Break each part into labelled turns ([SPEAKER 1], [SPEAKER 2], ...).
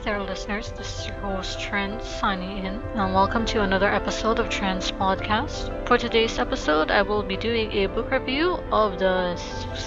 [SPEAKER 1] there, listeners. This is your host, Trenz, signing in, and welcome to another episode of Trenz Podcast. For today's episode, I will be doing a book review of the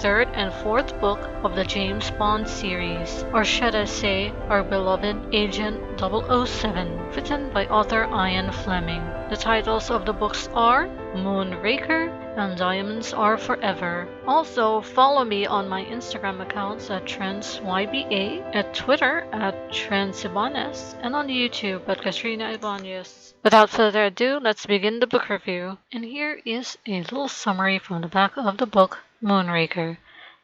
[SPEAKER 1] third and fourth book of the James Bond series, or should I say, our beloved Agent 007, written by author Ian Fleming. The titles of the books are MoonRaker and Diamonds Are Forever. Also, follow me on my Instagram accounts at Trenz YBA, at Twitter at Trenz Ybañez, and on YouTube at Katrina Ybañez. Without further ado, let's begin the book review. And here is a little summary from the back of the book MoonRaker,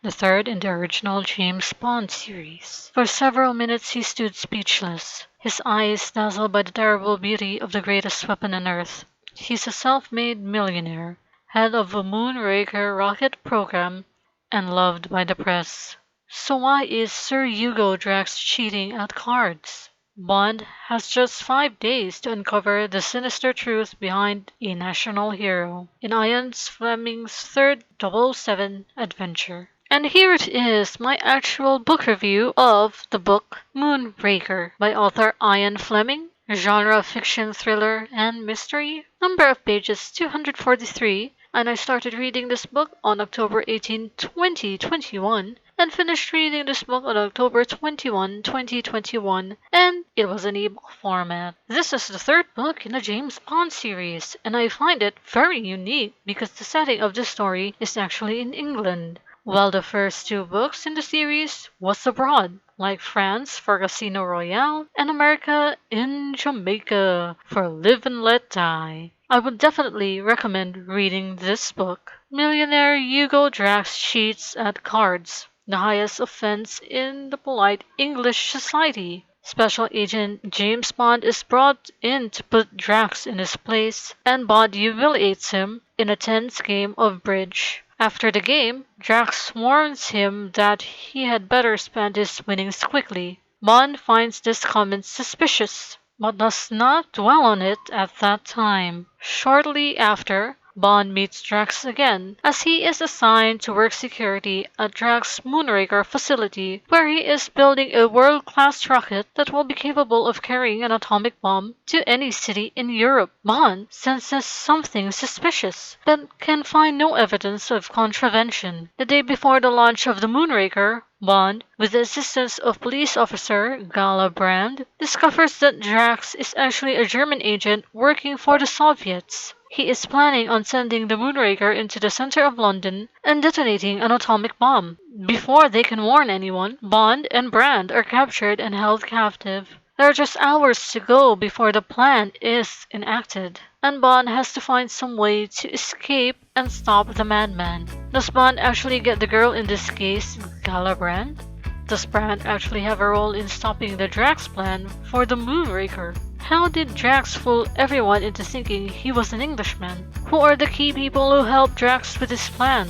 [SPEAKER 1] the third in the original James Bond series. For several minutes he stood speechless, his eyes dazzled by the terrible beauty of the greatest weapon on Earth. He's a self-made millionaire, head of a MoonRaker rocket program, and loved by the press. So why is Sir Hugo Drax cheating at cards? Bond has just 5 days to uncover the sinister truth behind a national hero in Ian Fleming's third 007 adventure. And here it is, my actual book review of the book MoonRaker by author Ian Fleming. Genre fiction, thriller, and mystery. Number of pages 243, and I started reading this book on October 18, 2021, and finished reading this book on October 21, 2021, and it was an ebook format. This is the third book in the James Bond series, and I find it very unique because the setting of the story is actually in England, while the first two books in the series was abroad, like France for Casino Royale and America in Jamaica for Live and Let Die. I would definitely recommend reading this book. Millionaire Hugo Drax cheats at cards, the highest offense in the polite English society. Special Agent James Bond is brought in to put Drax in his place, and Bond humiliates him in a tense game of bridge. After the game, Drax warns him that he had better spend his winnings quickly. Bond finds this comment suspicious, but does not dwell on it at that time. Shortly after, Bond meets Drax again, as he is assigned to work security at Drax's MoonRaker facility, where he is building a world-class rocket that will be capable of carrying an atomic bomb to any city in Europe. Bond senses something suspicious, but can find no evidence of contravention. The day before the launch of the MoonRaker, Bond, with the assistance of police officer Gala Brand, discovers that Drax is actually a German agent working for the Soviets. He is planning on sending the MoonRaker into the center of London and detonating an atomic bomb. Before they can warn anyone, Bond and Brand are captured and held captive. There are just hours to go before the plan is enacted, and Bond has to find some way to escape and stop the madman. Does Bond actually get the girl in this case, Gala Brand? Does Brand actually have a role in stopping the Drax plan for the MoonRaker? How did Drax fool everyone into thinking he was an Englishman? Who are the key people who helped Drax with his plan?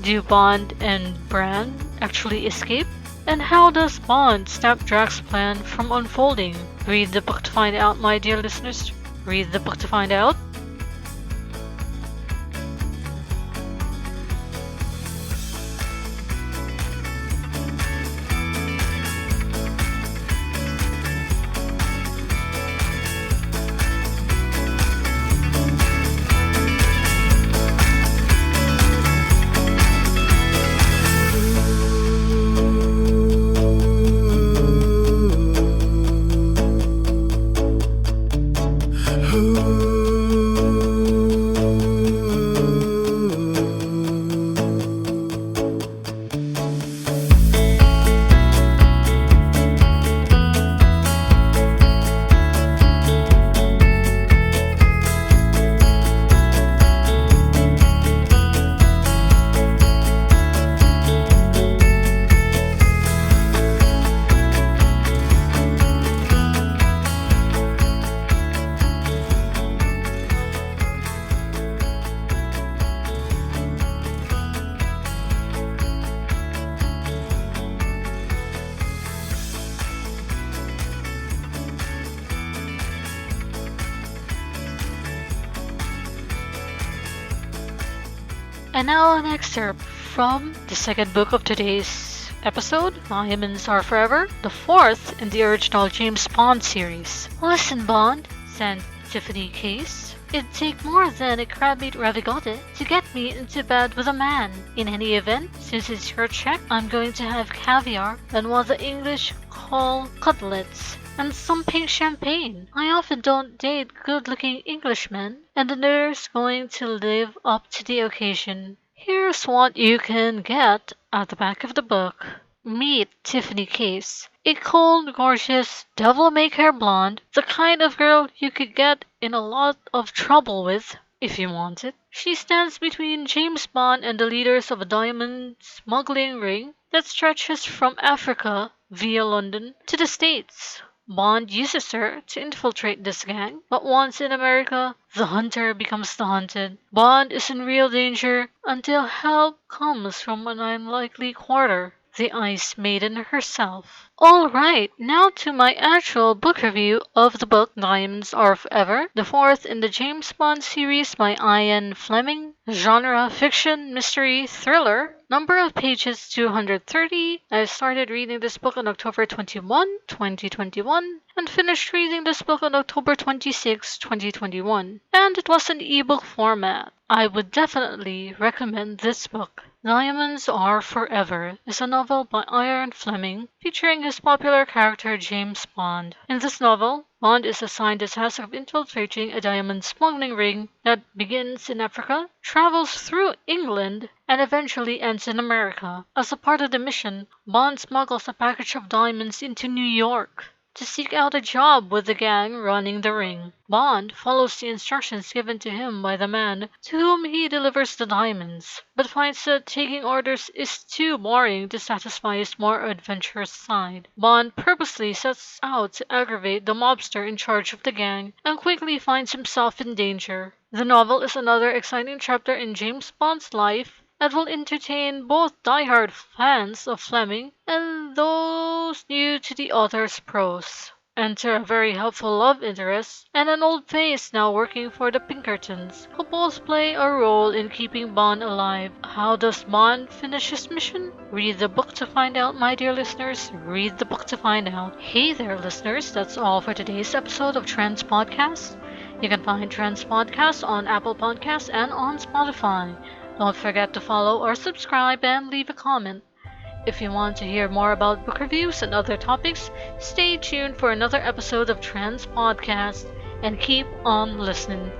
[SPEAKER 1] Do Bond and Brand actually escape? And how does Bond stop Drax's plan from unfolding? Read the book to find out, my dear listeners. Read the book to find out. And now an excerpt from the second book of today's episode, Diamonds Are Forever, the fourth in the original James Bond series. Listen, Bond, said Tiffany Case. It'd take more than a crab meat ravigote to get me into bed with a man. In any event, since it's your check, I'm going to have caviar and what the English call cutlets and some pink champagne. I often don't date good-looking Englishmen, and the dinner's going to live up to the occasion. Here's what you can get at the back of the book. Meet Tiffany Case, a cold, gorgeous, devil-may-care blonde, the kind of girl you could get in a lot of trouble with if you wanted. She stands between James Bond and the leaders of a diamond smuggling ring that stretches from Africa via London to the States. Bond uses her to infiltrate this gang, but once in America, the hunter becomes the hunted. Bond is in real danger until help comes from an unlikely quarter, the Ice Maiden herself. Alright, now to my actual book review of the book Diamonds Are Forever, the fourth in the James Bond series by Ian Fleming. Genre fiction, mystery, thriller. Number of pages 230. I started reading this book on October 21, 2021, and finished reading this book on October 26, 2021. And it was an ebook format. I would definitely recommend this book. Diamonds Are Forever is a novel by Ian Fleming featuring his popular character James Bond. In this novel, Bond is assigned the task of infiltrating a diamond smuggling ring that begins in Africa, travels through England, and eventually ends in America. As a part of the mission, Bond smuggles a package of diamonds into New York to seek out a job with the gang running the ring. Bond follows the instructions given to him by the man to whom he delivers the diamonds, but finds that taking orders is too boring to satisfy his more adventurous side. Bond purposely sets out to aggravate the mobster in charge of the gang and quickly finds himself in danger. The novel is another exciting chapter in James Bond's life that will entertain both die-hard fans of Fleming and those new to the author's prose. Enter a very helpful love interest and an old face now working for the Pinkertons, who both play a role in keeping Bond alive. How does Bond finish his mission? Read the book to find out, my dear listeners. Read the book to find out. Hey there, listeners. That's all for today's episode of Trenz Podcast. You can find Trenz Podcast on Apple Podcasts and on Spotify. Don't forget to follow or subscribe and leave a comment. If you want to hear more about book reviews and other topics, stay tuned for another episode of Trenz Podcast and keep on listening.